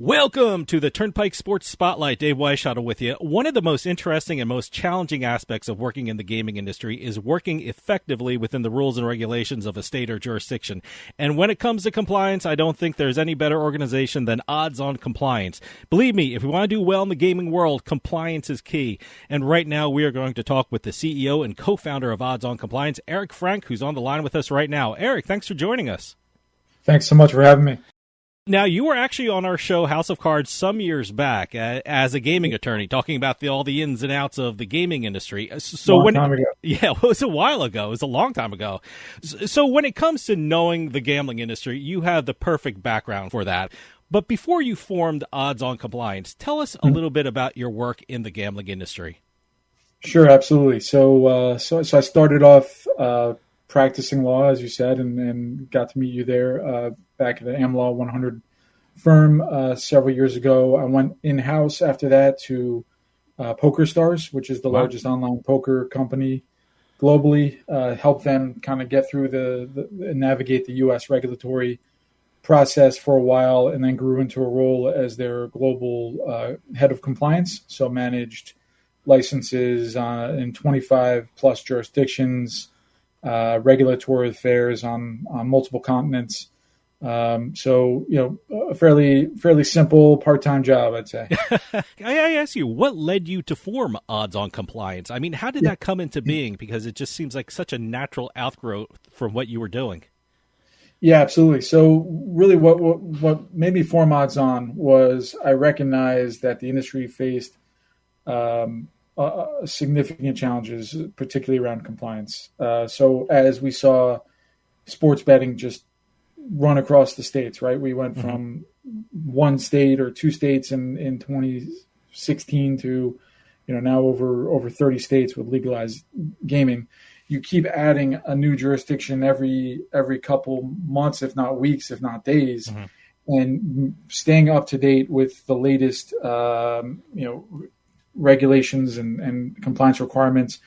Welcome to the Turnpike Sports Spotlight. Dave Weischadle with you. One of the most interesting and most challenging aspects of working in the gaming industry is working effectively within the rules and regulations of a state or jurisdiction. And when it comes to compliance, I don't think there's any better organization than Odds On Compliance. Believe me, if we want to do well in the gaming world, compliance is key. And right now we are going to talk with the CEO and co-founder of Odds On Compliance, Eric Frank, who's on the line with us right now. Eric, thanks for joining us. Thanks so much for having me. Now, you were actually on our show, House of Cards, some years back as a gaming attorney, talking about all the ins and outs of the gaming industry. Long time ago. Yeah, it was a while ago. It was a long time ago. So when it comes to knowing the gambling industry, you have the perfect background for that. But before you formed Odds On Compliance, tell us a little bit about your work in the gambling industry. Sure, absolutely. So I started off practicing law, as you said, and got to meet you there back at the AmLaw 100 firm several years ago. I went in-house after that to PokerStars, which is the largest online poker company globally, helped them kind of get through navigate the U.S. regulatory process for a while, and then grew into a role as their global head of compliance. So managed licenses in 25 plus jurisdictions, regulatory affairs on multiple continents. So, a fairly simple part-time job, I'd say. I ask you, what led you to form Odds On Compliance? I mean, how did that come into being? Because it just seems like such a natural outgrowth from what you were doing. Yeah, absolutely. So really what made me form Odds On was I recognized that the industry faced significant challenges, particularly around compliance. So as we saw sports betting just run across the states, right? We went from one state or two states in 2016 to, now over 30 states with legalized gaming. You keep adding a new jurisdiction every couple months, if not weeks, if not days, and staying up to date with the latest, regulations and compliance requirements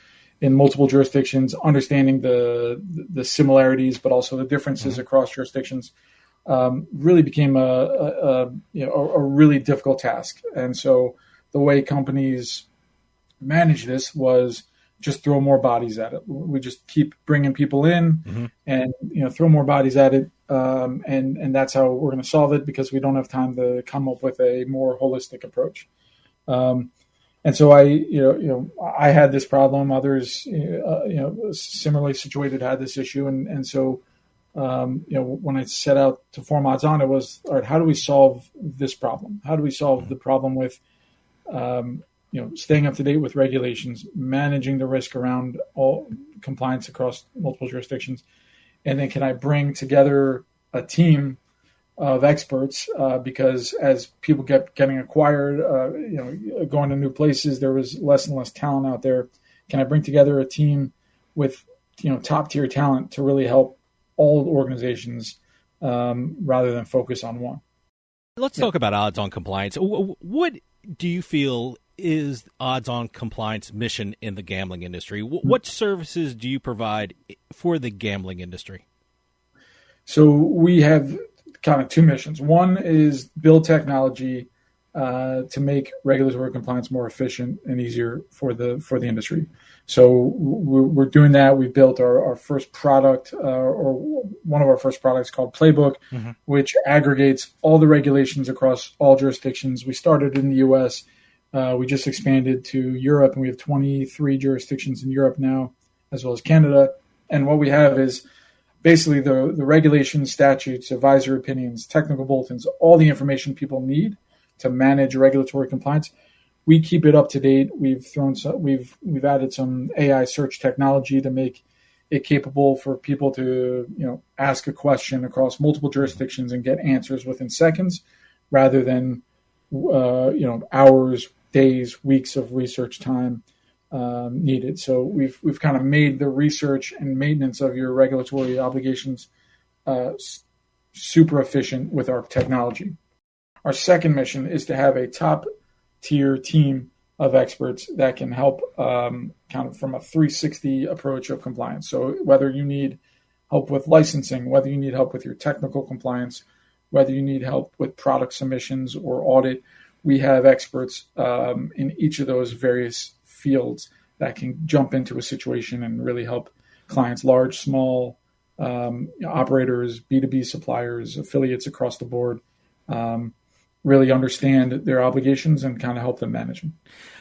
in multiple jurisdictions, understanding the similarities, but also the differences across jurisdictions, really became a really difficult task. And so the way companies manage this was just throw more bodies at it. We just keep bringing people in and, throw more bodies at it. And that's how we're going to solve it, because we don't have time to come up with a more holistic approach. And so I had this problem. Others, similarly situated had this issue. And so, when I set out to form Odds On, it was, all right, how do we solve this problem? How do we solve the problem with, staying up to date with regulations, managing the risk around all compliance across multiple jurisdictions? And then can I bring together a team of experts, because as people kept getting acquired, going to new places, there was less and less talent out there. Can I bring together a team with, top tier talent to really help all organizations rather than focus on one? Let's talk about Odds On Compliance. What do you feel is Odds On Compliance mission in the gambling industry? What services do you provide for the gambling industry? So we have kind of two missions. One is build technology to make regulatory compliance more efficient and easier for the industry. So we're doing that. We built our first product, or one of our first products, called Playbook, which aggregates all the regulations across all jurisdictions. We started in the U.S. We just expanded to Europe, and we have 23 jurisdictions in Europe now, as well as Canada. And what we have is basically the regulations, statutes, advisory opinions, technical bulletins, all the information people need to manage regulatory compliance. We keep it up to date. We've added some AI search technology to make it capable for people to ask a question across multiple jurisdictions and get answers within seconds, rather than hours, days, weeks of research time needed. So we've kind of made the research and maintenance of your regulatory obligations super efficient with our technology. Our second mission is to have a top tier team of experts that can help kind of from a 360 approach of compliance. So whether you need help with licensing, whether you need help with your technical compliance, whether you need help with product submissions or audit. We have experts in each of those various fields that can jump into a situation and really help clients, large, small, operators, B2B suppliers, affiliates across the board, really understand their obligations and kind of help them manage them.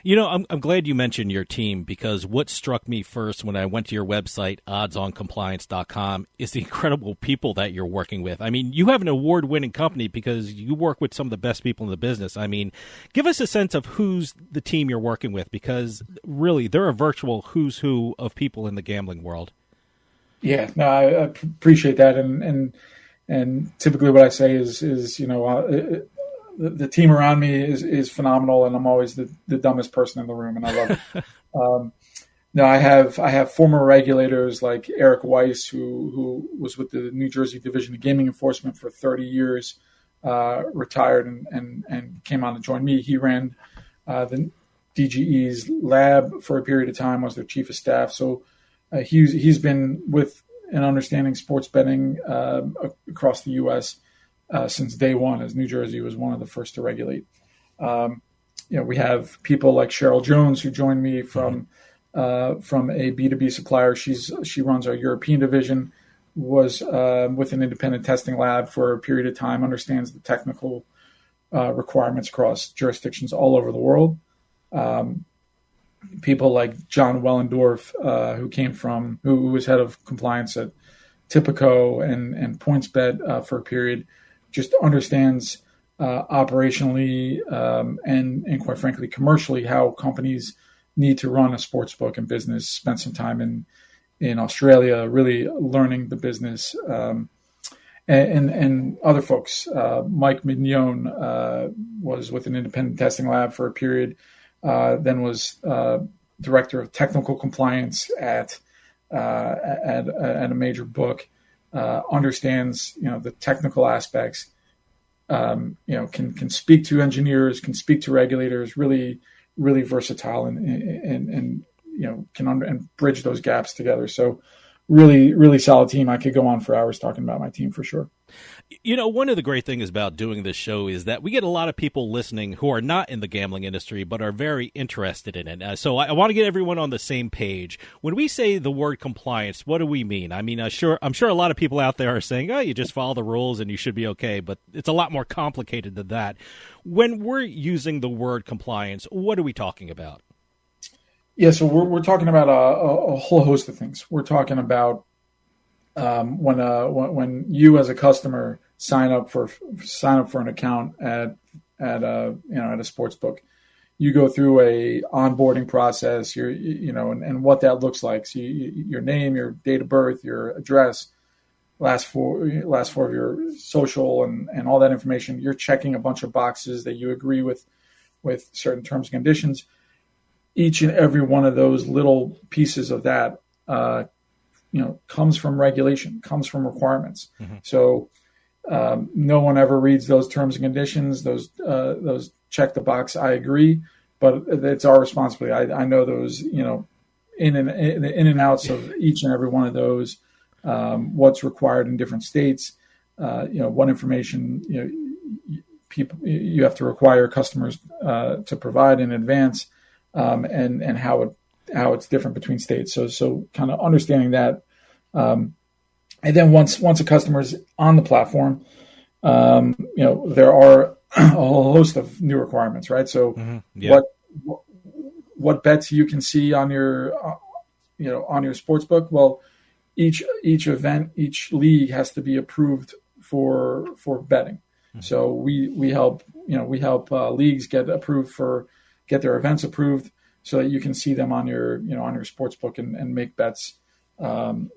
I'm glad you mentioned your team, because what struck me first when I went to your website, oddsoncompliance.com, is the incredible people that you're working with. I mean, you have an award-winning company because you work with some of the best people in the business. I mean, give us a sense of who's the team you're working with, because really they're a virtual who's who of people in the gambling world. Yeah, no, I appreciate that. And typically what I say is the team around me is phenomenal, and I'm always the dumbest person in the room, and I love it. No, I have former regulators like Eric Weiss, who was with the New Jersey Division of Gaming Enforcement for 30 years, retired and came on to join me. He ran the DGE's lab for a period of time, was their chief of staff. So he's been with and understanding sports betting across the U.S. Since day one, as New Jersey was one of the first to regulate. We have people like Cheryl Jones, who joined me from a B2B supplier. She runs our European division, was with an independent testing lab for a period of time, understands the technical requirements across jurisdictions all over the world. People like John Wellendorf, who was head of compliance at Tipico and PointsBet for a period, just understands operationally and quite frankly commercially how companies need to run a sports book and business. Spent some time in Australia, really learning the business, and other folks. Mike Mignon was with an independent testing lab for a period, then was director of technical compliance at a major book. Understands the technical aspects, can speak to engineers, can speak to regulators, really versatile and can bridge those gaps together. So really solid team. I could go on for hours talking about my team for sure. One of the great things about doing this show is that we get a lot of people listening who are not in the gambling industry but are very interested in it. So I want to get everyone on the same page. When we say the word compliance, what do we mean? I mean, I'm sure a lot of people out there are saying, oh, you just follow the rules and you should be okay, but it's a lot more complicated than that. When we're using the word compliance, what are we talking about? Yeah, so we're talking about a whole host of things. We're talking about when you as a customer sign up for an account at a sports book, you go through a onboarding process. And what that looks like. So your name, your date of birth, your address, last four of your social, and all that information. You're checking a bunch of boxes that you agree with certain terms and conditions. Each and every one of those little pieces of that, comes from regulation, comes from requirements. Mm-hmm. So no one ever reads those terms and conditions. Those check the box. I agree, but it's our responsibility. I know those, in and outs of each and every one of those. What's required in different states. What information you have to require customers to provide in advance. And how it's different between states. So kind of understanding that. And then once a customer is on the platform, there are a whole host of new requirements, right? So mm-hmm. Yeah. What bets you can see on your, on your sports book? Well, each event, each league has to be approved for betting. Mm-hmm. So we help leagues get their events approved so that you can see them on your sports book and make bets, on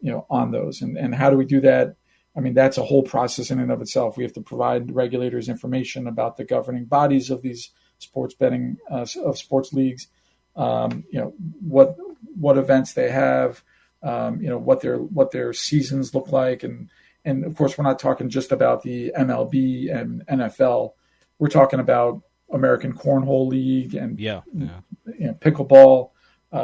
those. And how do we do that? I mean, that's a whole process in and of itself. We have to provide regulators information about the governing bodies of these sports betting, of sports leagues, what events they have, what their seasons look like. And of course, we're not talking just about the MLB and NFL. We're talking about American Cornhole League and pickleball.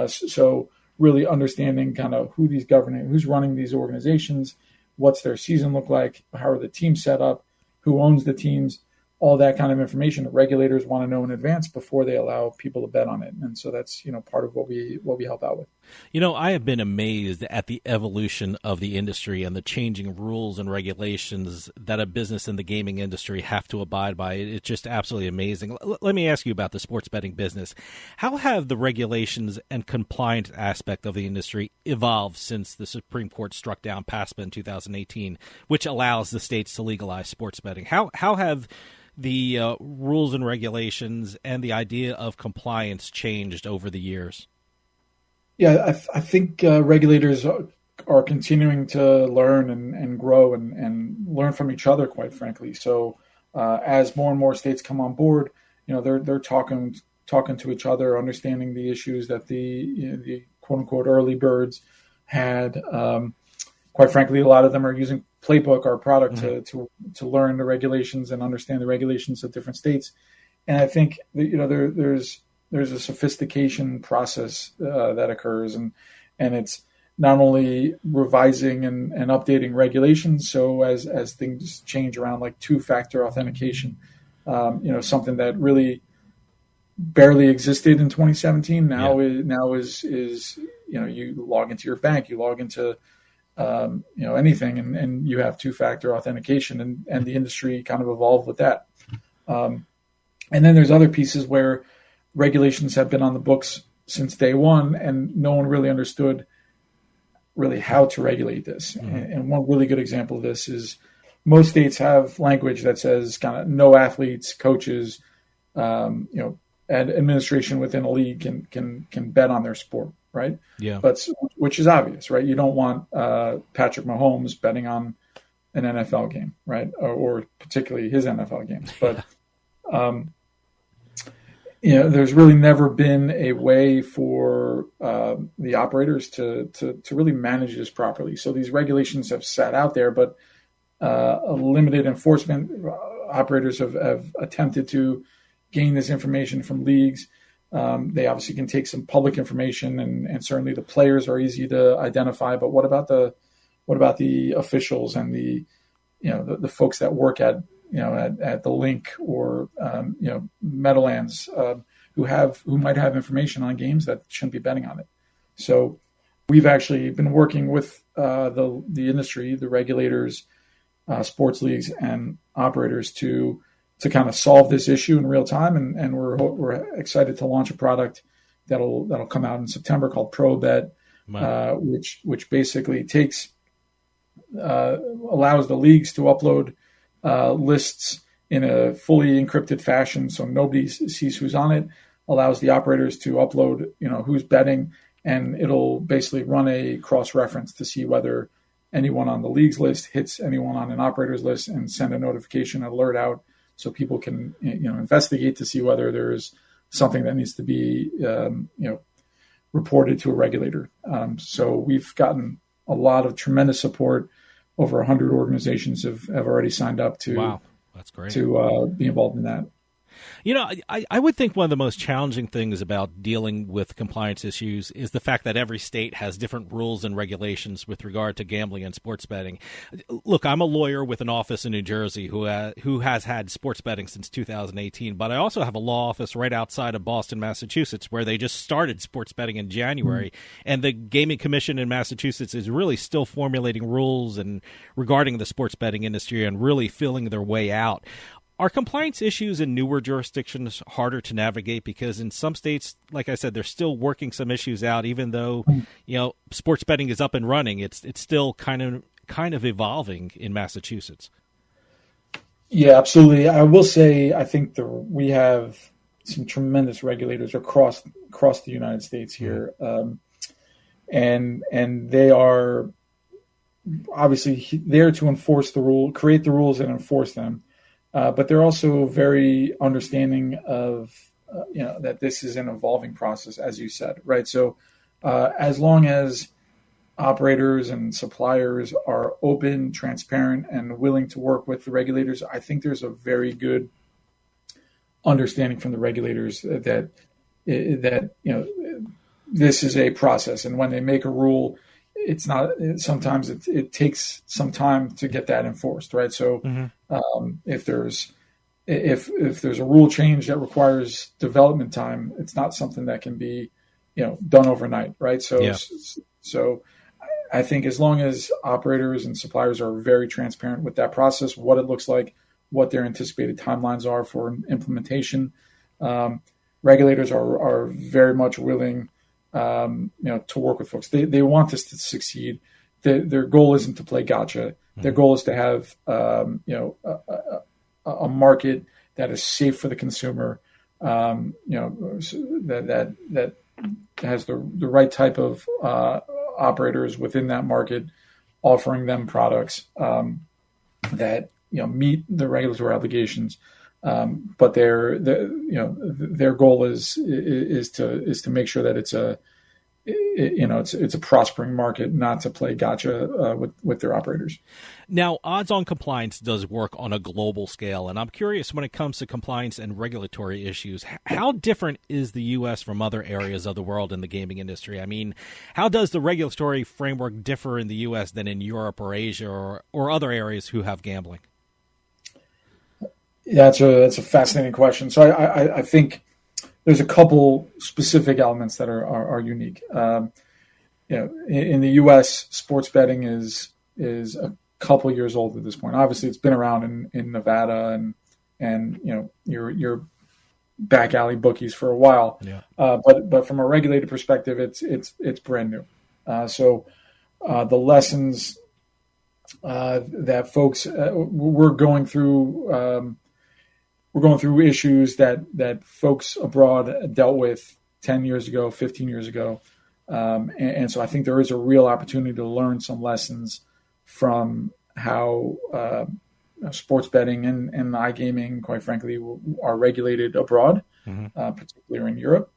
So really understanding kind of who's running these organizations, what's their season look like, how are the teams set up, who owns the teams, all that kind of information that regulators want to know in advance before they allow people to bet on it. And so that's, part of what we help out with. I have been amazed at the evolution of the industry and the changing rules and regulations that a business in the gaming industry have to abide by. It's just absolutely amazing. Let me ask you about the sports betting business. How have the regulations and compliance aspect of the industry evolved since the Supreme Court struck down PASPA in 2018, which allows the states to legalize sports betting? How have the rules and regulations and the idea of compliance changed over the years? Yeah, I think regulators are continuing to learn and grow and learn from each other, quite frankly. So as more and more states come on board, they're talking to each other, understanding the issues that the quote unquote early birds had. Quite frankly, a lot of them are using Playbook, our product, to learn the regulations and understand the regulations of different states. And I think that, there's a sophistication process that occurs, and it's not only revising and updating regulations. So as things change around, like two-factor authentication, something that really barely existed in 2017 now is you log into your bank, you log into anything, and you have two-factor authentication, and the industry kind of evolved with that. And then there's other pieces where regulations have been on the books since day one, and no one really understood how to regulate this. And one really good example of this is most states have language that says kind of no athletes, coaches, and administration within a league can bet on their sport, right? Yeah. But which is obvious, right? You don't want Patrick Mahomes betting on an NFL game, right? Or particularly his NFL games. But there's really never been a way for the operators to really manage this properly. So these regulations have sat out there, but a limited enforcement. Operators have attempted to gain this information from leagues. They obviously can take some public information, and certainly the players are easy to identify. But what about the officials and the folks that work at the link or Meadowlands who might have information on games that shouldn't be betting on it? So we've actually been working with the industry, the regulators, sports leagues, and operators to kind of solve this issue in real time, and we're excited to launch a product that'll come out in September called ProBet, which basically allows the leagues to upload lists in a fully encrypted fashion, so nobody sees who's on it. Allows the operators to upload, who's betting, and it'll basically run a cross-reference to see whether anyone on the league's list hits anyone on an operator's list, and send a notification alert out so people can investigate to see whether there's something that needs to be reported to a regulator. So we've gotten a lot of tremendous support. Over 100 organizations have already signed up to. Wow, that's great. To be involved in that. I would think one of the most challenging things about dealing with compliance issues is the fact that every state has different rules and regulations with regard to gambling and sports betting. Look, I'm a lawyer with an office in New Jersey who has had sports betting since 2018, but I also have a law office right outside of Boston, Massachusetts, where they just started sports betting in January, and the Gaming Commission in Massachusetts is really still formulating rules and regarding the sports betting industry and really feeling their way out. Are compliance issues in newer jurisdictions harder to navigate? Because in some states, like I said, they're still working some issues out, even though, sports betting is up and running. It's still kind of evolving in Massachusetts. Yeah, absolutely. I will say, I think we have some tremendous regulators across the United States here. And they are obviously there to enforce the rule, create the rules and enforce them. But they're also very understanding of, that this is an evolving process, as you said, right? So as long as operators and suppliers are open, transparent, and willing to work with the regulators, I think there's a very good understanding from the regulators that this is a process. And when they make a rule, it's not. Sometimes it takes some time to get that enforced, right? So if there's a rule change that requires development time, it's not something that can be done overnight, right? So I think as long as operators and suppliers are very transparent with that process, what it looks like, what their anticipated timelines are for implementation, regulators are very much willing, to work with folks. They want this to succeed. Their goal isn't to play gotcha. Their goal is to have, a market that is safe for the consumer, that has the right type of operators within that market, offering them products that meet the regulatory obligations. But their goal is to make sure that it's a prospering market, not to play gotcha with their operators. Now, Odds on Compliance does work on a global scale, and I'm curious, when it comes to compliance and regulatory issues, how different is the U.S. from other areas of the world in the gaming industry? I mean, how does the regulatory framework differ in the U.S. than in Europe or Asia or other areas who have gambling? Yeah, that's a fascinating question. So I think there's a couple specific elements that are unique. In the U.S., sports betting is a couple years old at this point. Obviously, it's been around in Nevada and your back alley bookies for a while. Yeah. But from a regulated perspective, it's brand new. So the lessons that folks we're going through issues that folks abroad dealt with 10 years ago, 15 years ago. And so I think there is a real opportunity to learn some lessons from how sports betting and iGaming, quite frankly, are regulated abroad, particularly in Europe.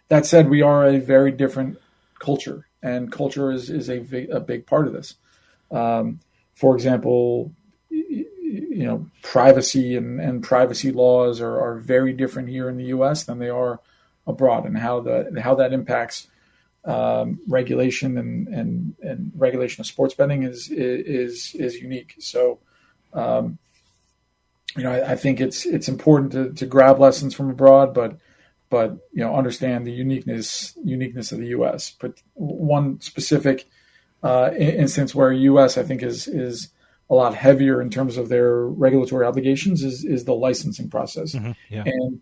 That said, we are a very different culture, and culture is a big part of this. For example, privacy and privacy laws are very different here in the U.S. than they are abroad, and how that impacts regulation and regulation of sports betting is unique. So, I think it's important to grab lessons from abroad, but understand the uniqueness of the U.S. But one specific instance where U.S. I think is a lot heavier in terms of their regulatory obligations is the licensing process. Yeah. And,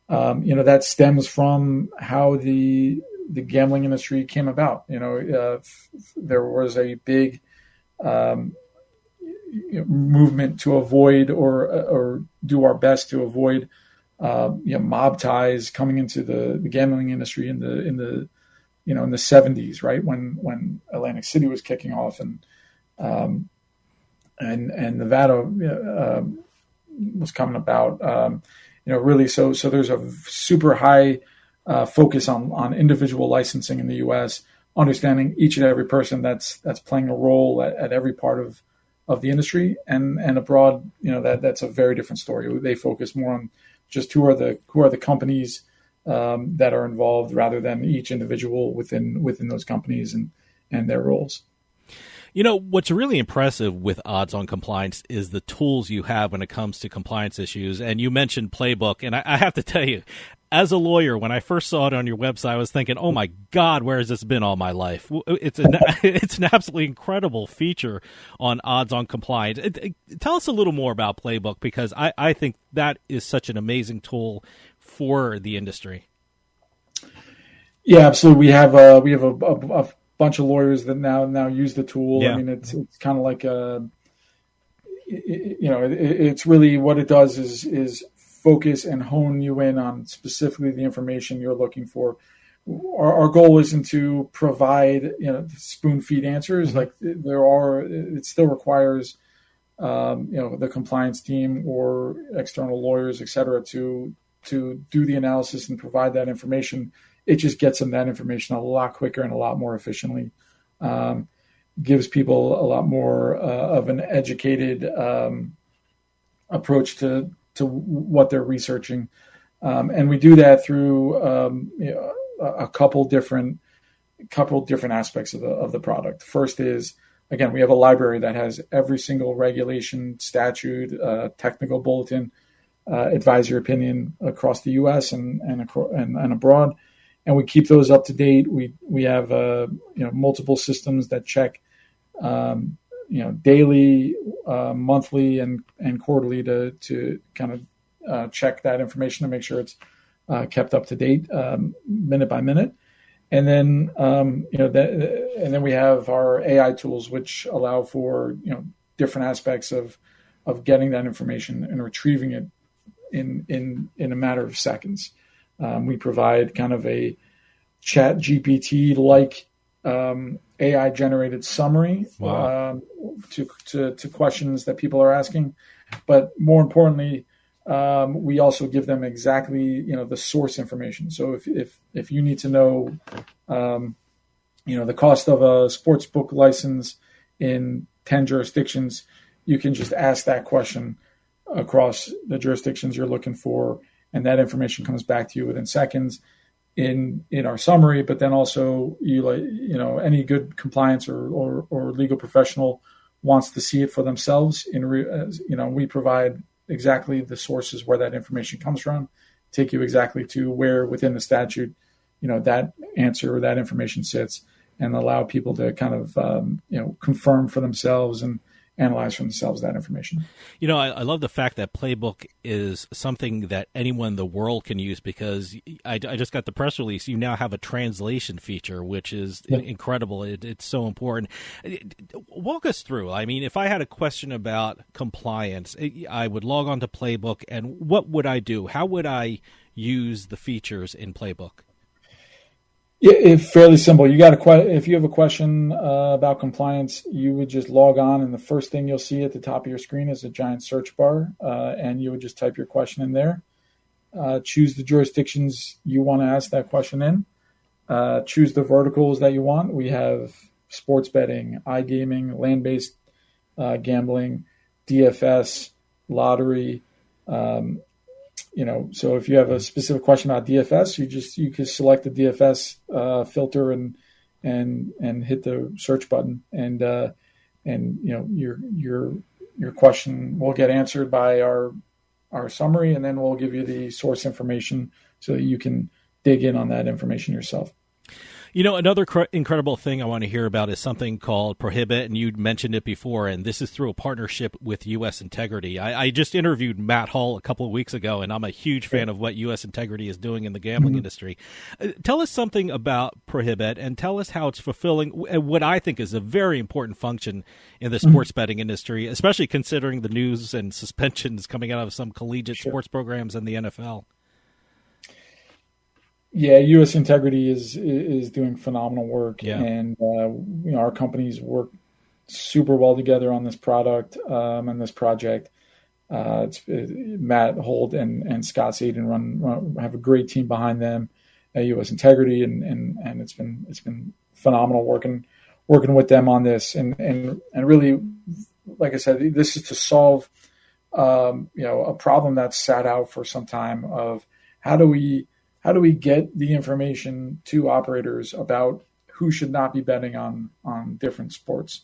that stems from how the gambling industry came about. There was a big movement to avoid or do our best to avoid mob ties coming into the gambling industry in the 70s, right? When Atlantic City was kicking off and Nevada was coming about, really. So there's a super high focus on individual licensing in the U.S., understanding each and every person that's playing a role at every part of the industry, and abroad, that's a very different story. They focus more on just who are the companies that are involved, rather than each individual within those companies and their roles. What's really impressive with Odds on Compliance is the tools you have when it comes to compliance issues. And you mentioned Playbook. And I have to tell you, as a lawyer, when I first saw it on your website, I was thinking, oh, my God, where has this been all my life? It's an absolutely incredible feature on Odds on Compliance. Tell us a little more about Playbook, because I think that is such an amazing tool for the industry. Yeah, absolutely. We have a bunch of lawyers that now use the tool. Yeah. I mean, it's kind of like it's really what it does is focus and hone you in on specifically the information you're looking for. Our goal isn't to provide spoon feed answers. Like it still requires the compliance team or external lawyers, et cetera, to do the analysis and provide that information. It just gets them that information a lot quicker and a lot more efficiently. Gives people a lot more of an educated approach to what they're researching, and we do that through a couple different a couple different aspects of the product. First is, again, we have a library that has every single regulation, statute, technical bulletin, advisory opinion across the U.S. and abroad, and we keep those up to date. We have multiple systems that check daily, monthly, and quarterly to kind of check that information to make sure it's kept up to date, minute by minute. And then and then we have our AI tools, which allow for different aspects of getting that information and retrieving it in a matter of seconds. We provide kind of a Chat GPT like AI generated summary. Wow. To questions that people are asking, but more importantly, we also give them exactly the source information. So if you need to know the cost of a sports book license in 10 jurisdictions, you can just ask that question across the jurisdictions you're looking for, and that information comes back to you within seconds in our summary. But then also any good compliance or legal professional wants to see it for themselves. We provide exactly the sources where that information comes from, take you exactly to where within the statute, that answer or that information sits, and allow people to kind of, confirm for themselves and analyze for themselves that information. I love the fact that Playbook is something that anyone in the world can use, because I just got the press release. You now have a translation feature, which is incredible. It's so important. Walk us through. I mean, if I had a question about compliance, I would log on to Playbook, and what would I do? How would I use the features in Playbook? Yeah, it's fairly simple. If you have a question about compliance, you would just log on, and the first thing you'll see at the top of your screen is a giant search bar, and you would just type your question in there. Choose the jurisdictions you want to ask that question in. Choose the verticals that you want. We have sports betting, iGaming, land-based gambling, DFS, lottery. So if you have a specific question about DFS, you can select the DFS filter and hit the search button, and your question will get answered by our summary, and then we'll give you the source information so that you can dig in on that information yourself. Another incredible thing I want to hear about is something called Prohibit, and you mentioned it before, and this is through a partnership with U.S. Integrity. I just interviewed Matt Hull a couple of weeks ago, and I'm a huge fan of what U.S. Integrity is doing in the gambling industry. Tell us something about Prohibit, and tell us how it's fulfilling what I think is a very important function in the sports betting industry, especially considering the news and suspensions coming out of some collegiate sports programs in the NFL. Yeah, U.S. Integrity is doing phenomenal work, yeah. And our companies work super well together on this product and this project. Matt Holt and Scott Saden have a great team behind them at U.S. Integrity, and it's been phenomenal working with them on this, and really, like I said, this is to solve a problem that's sat out for some time of how do we get the information to operators about who should not be betting on different sports,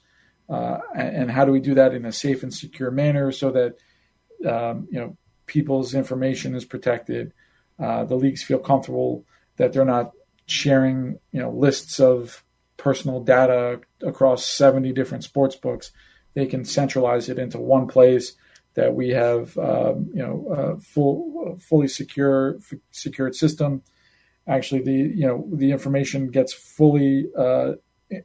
and how do we do that in a safe and secure manner so that people's information is protected, the leagues feel comfortable that they're not sharing lists of personal data across 70 different sports books. They can centralize it into one place that we have fully secured system. Actually, the information gets fully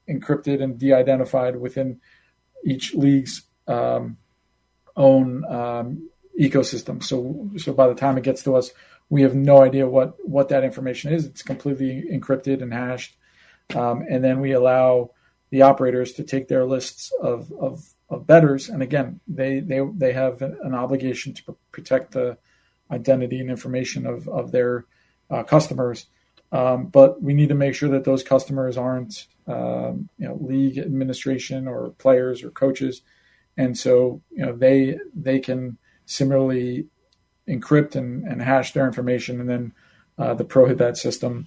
encrypted and de-identified within each league's own ecosystem. So by the time it gets to us, we have no idea what that information is. It's completely encrypted and hashed, and then we allow the operators to take their lists of bettors, and again, they have an obligation to protect the identity and information of their customers, but we need to make sure that those customers aren't league administration or players or coaches, and so they can similarly encrypt and hash their information, and then the Prohibit system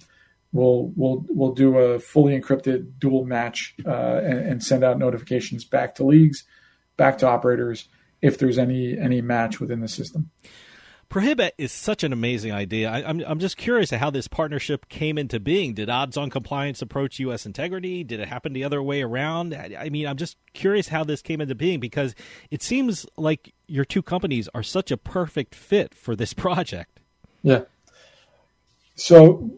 we'll do a fully encrypted dual match and send out notifications back to leagues, back to operators if there's any match within the system. Prohibit is such an amazing idea. I'm just curious how this partnership came into being. Did Odds on Compliance approach U.S. Integrity? Did it happen the other way around? I mean, I'm just curious how this came into being, because it seems like your two companies are such a perfect fit for this project. Yeah. So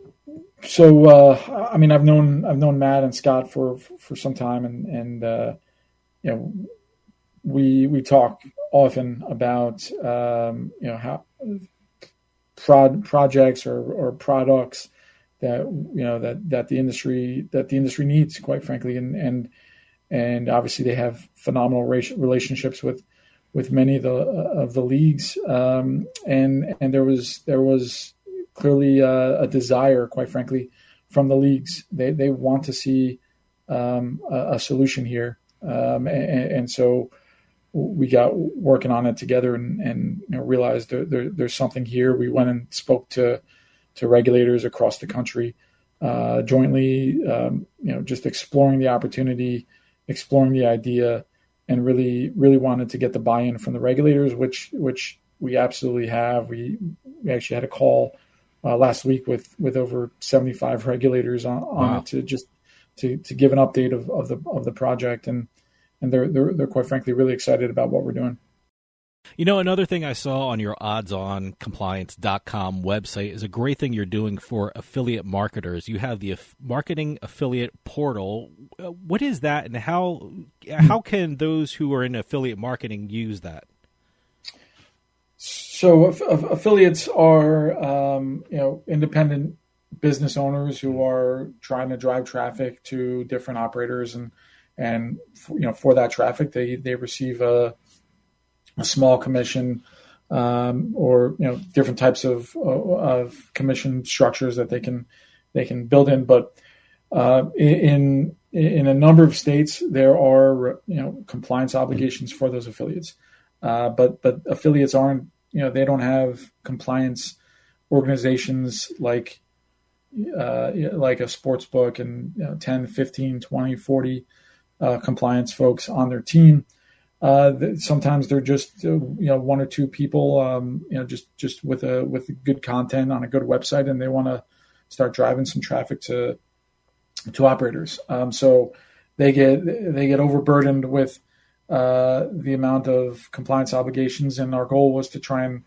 I mean, I've known Matt and Scott for some time, and you know, we talk often about how projects or products that the industry needs, quite frankly, and obviously they have phenomenal relationships with many of the leagues, and there was clearly a desire, quite frankly, from the leagues. They want to see a solution here, and so we got working on it together and realized there's something here. We went and spoke to regulators across the country jointly, just exploring the opportunity, exploring the idea, and really wanted to get the buy-in from the regulators, which we absolutely have. We actually had a call last week with over 75 regulators on Wow. it to give an update of the project, and they're quite frankly really excited about what we're doing. Another thing I saw on your oddsoncompliance.com website is a great thing you're doing for affiliate marketers. You have the marketing affiliate portal. What is that, and how can those who are in affiliate marketing use that? So affiliates are independent business owners who are trying to drive traffic to different operators, and for that traffic they receive a small commission, or different types of commission structures that they can build in. But in a number of states there are compliance obligations for those affiliates, but affiliates aren't, they don't have compliance organizations like a sports book and 10, 15, 20, 40 compliance folks on their team. Sometimes they're just one or two people, just with good content on a good website, and they want to start driving some traffic to operators. So they get overburdened with the amount of compliance obligations, and our goal was to try and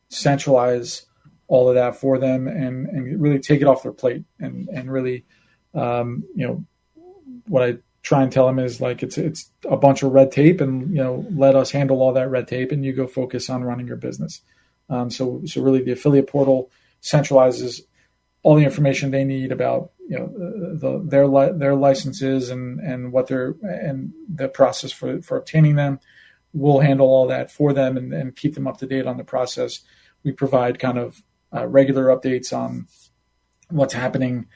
centralize all of that for them and really take it off their plate, and really what I try and tell them is, like, it's a bunch of red tape, and let us handle all that red tape, and you go focus on running your business. So really the affiliate portal centralizes all the information they need about their licenses and what and the process for obtaining them. We'll handle all that for them and keep them up to date on the process. We provide kind of regular updates on what's happening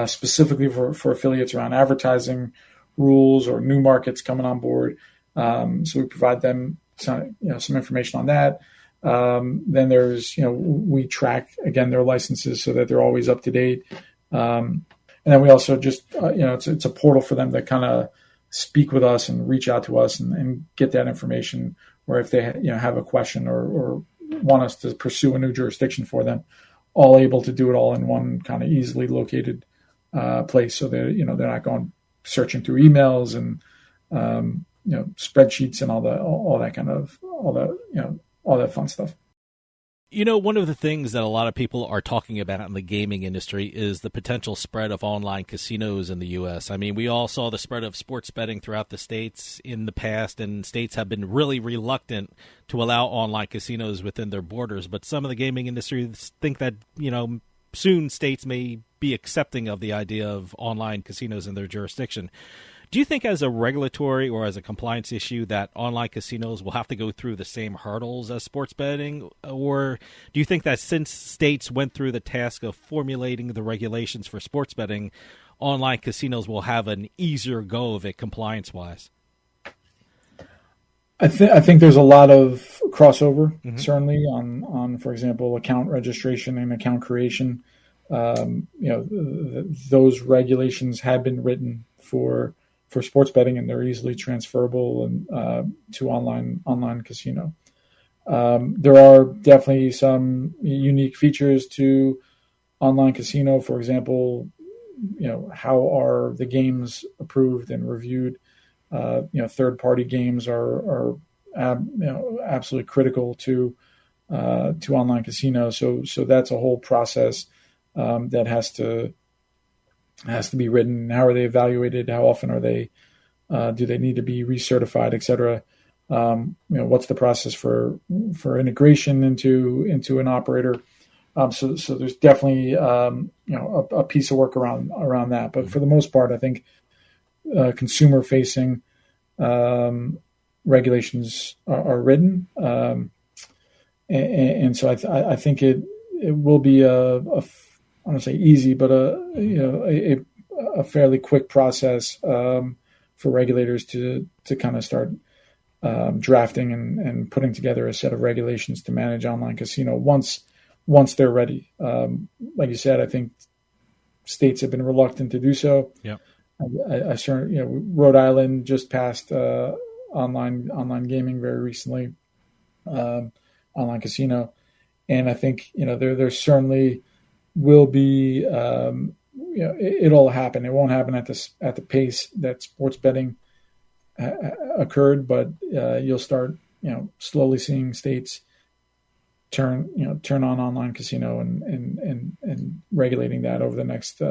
specifically for affiliates around advertising rules or new markets coming on board. So we provide them some information on that. Then there's, we track again their licenses so that they're always up to date. And then we also just, it's a portal for them to kind of speak with us and reach out to us and get that information, or if they have a question or want us to pursue a new jurisdiction for them, all able to do it all in one kind of easily located place. So they're not going searching through emails and spreadsheets and all that fun stuff. One of the things that a lot of people are talking about in the gaming industry is the potential spread of online casinos in the U.S. I mean, we all saw the spread of sports betting throughout the states in the past, and states have been really reluctant to allow online casinos within their borders. But some of the gaming industries think that, soon states may be accepting of the idea of online casinos in their jurisdiction. Do you think, as a regulatory or as a compliance issue, that online casinos will have to go through the same hurdles as sports betting? Or do you think that since states went through the task of formulating the regulations for sports betting, online casinos will have an easier go of it compliance-wise? I think there's a lot of crossover, certainly on, for example, account registration and account creation. those regulations have been written for sports betting, and they're easily transferable and to online casino. There are definitely some unique features to online casino. For example, how are the games approved and reviewed? Third-party games are absolutely critical to online casino. So that's a whole process that has to be written. How are they evaluated? How often are they? Do they need to be recertified, et cetera? What's the process for integration into an operator? So there's definitely a piece of work around that. But for the most part, I think consumer facing regulations are written, and so I think it will be I don't say easy, but a fairly quick process for regulators to kind of start drafting and putting together a set of regulations to manage online casino once they're ready. Like you said, I think states have been reluctant to do so. Yeah, I certainly, Rhode Island just passed online gaming very recently, online casino, and I think there certainly will be it'll happen. It won't happen at the pace that sports betting occurred, but you'll start slowly seeing states turn on online casino and regulating that over the next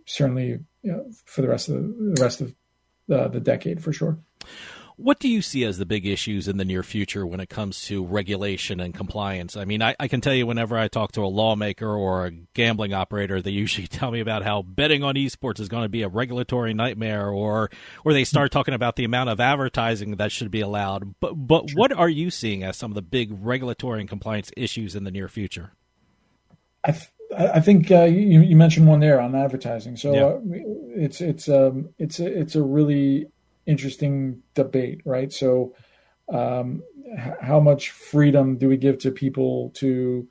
certainly for the rest of the decade for sure. What do you see as the big issues in the near future when it comes to regulation and compliance? I mean, I can tell you whenever I talk to a lawmaker or a gambling operator, they usually tell me about how betting on esports is going to be a regulatory nightmare, or they start talking about the amount of advertising that should be allowed. But what are you seeing as some of the big regulatory and compliance issues in the near future? I think you mentioned one there on advertising. So it's a really interesting debate, right? So how much freedom do we give to people to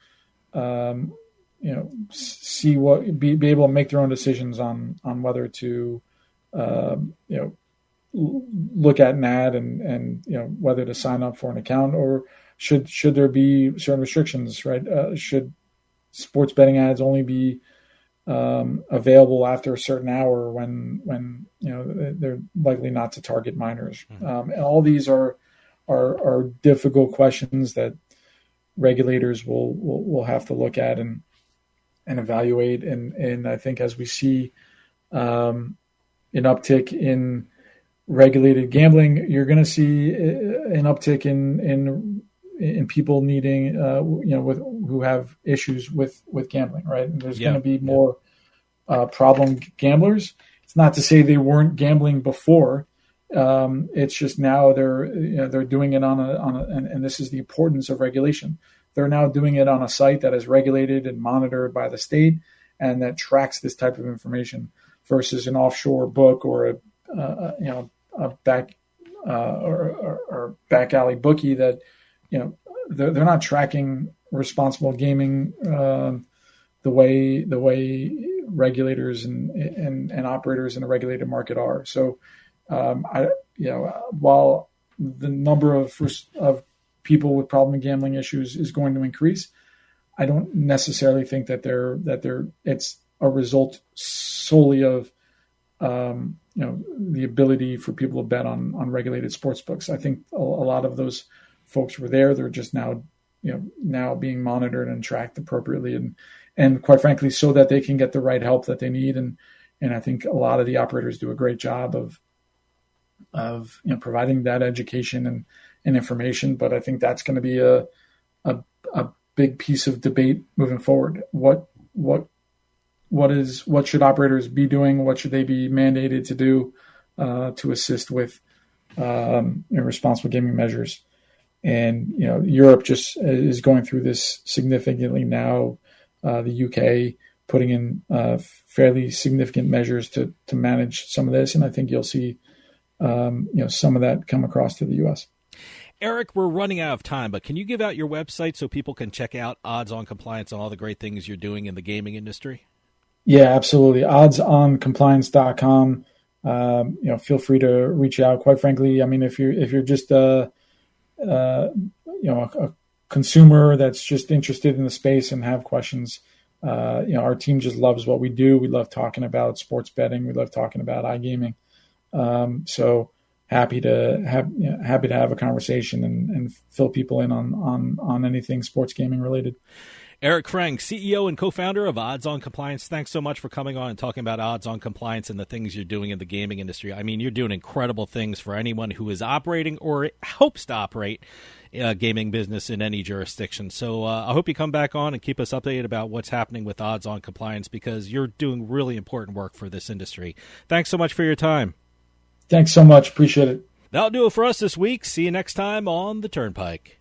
see what be able to make their own decisions on whether to look at an ad and whether to sign up for an account, or should there be certain restrictions, right? Should sports betting ads only be available after a certain hour when they're likely not to target minors? And all these are difficult questions that regulators will have to look at and evaluate. And I think as we see an uptick in regulated gambling, you're going to see an uptick in people needing, who have issues with gambling, right? And there's going to be more problem gamblers. It's not to say they weren't gambling before. It's just now they're doing it on and this is the importance of regulation. They're now doing it on a site that is regulated and monitored by the state and that tracks this type of information versus an offshore book or a back or back alley bookie that they're not tracking responsible gaming the way regulators and operators in a regulated market are. So while the number of people with problem gambling issues is going to increase, I don't necessarily think that it's a result solely of the ability for people to bet on regulated sports books. I think a lot of those folks were there. They're just now being monitored and tracked appropriately, and quite frankly, so that they can get the right help that they need. And I think a lot of the operators do a great job of providing that education and information. But I think that's going to be a big piece of debate moving forward. What should operators be doing? What should they be mandated to do to assist with responsible gaming measures? And Europe just is going through this significantly now. The UK putting in fairly significant measures to manage some of this, and I think you'll see some of that come across to the U.S. Eric, we're running out of time, but can you give out your website so people can check out Odds on Compliance and all the great things you're doing in the gaming industry? Yeah, absolutely. Oddsoncompliance.com. Feel free to reach out. Quite frankly, I mean, if you're just a consumer that's just interested in the space and have questions, our team just loves what we do. We love talking about sports betting. We love talking about iGaming. So happy to have a conversation and fill people in on anything sports gaming related. Eric Frank, CEO and co-founder of Odds on Compliance. Thanks so much for coming on and talking about Odds on Compliance and the things you're doing in the gaming industry. I mean, you're doing incredible things for anyone who is operating or hopes to operate a gaming business in any jurisdiction. So I hope you come back on and keep us updated about what's happening with Odds on Compliance, because you're doing really important work for this industry. Thanks so much for your time. Thanks so much. Appreciate it. That'll do it for us this week. See you next time on the Turnpike.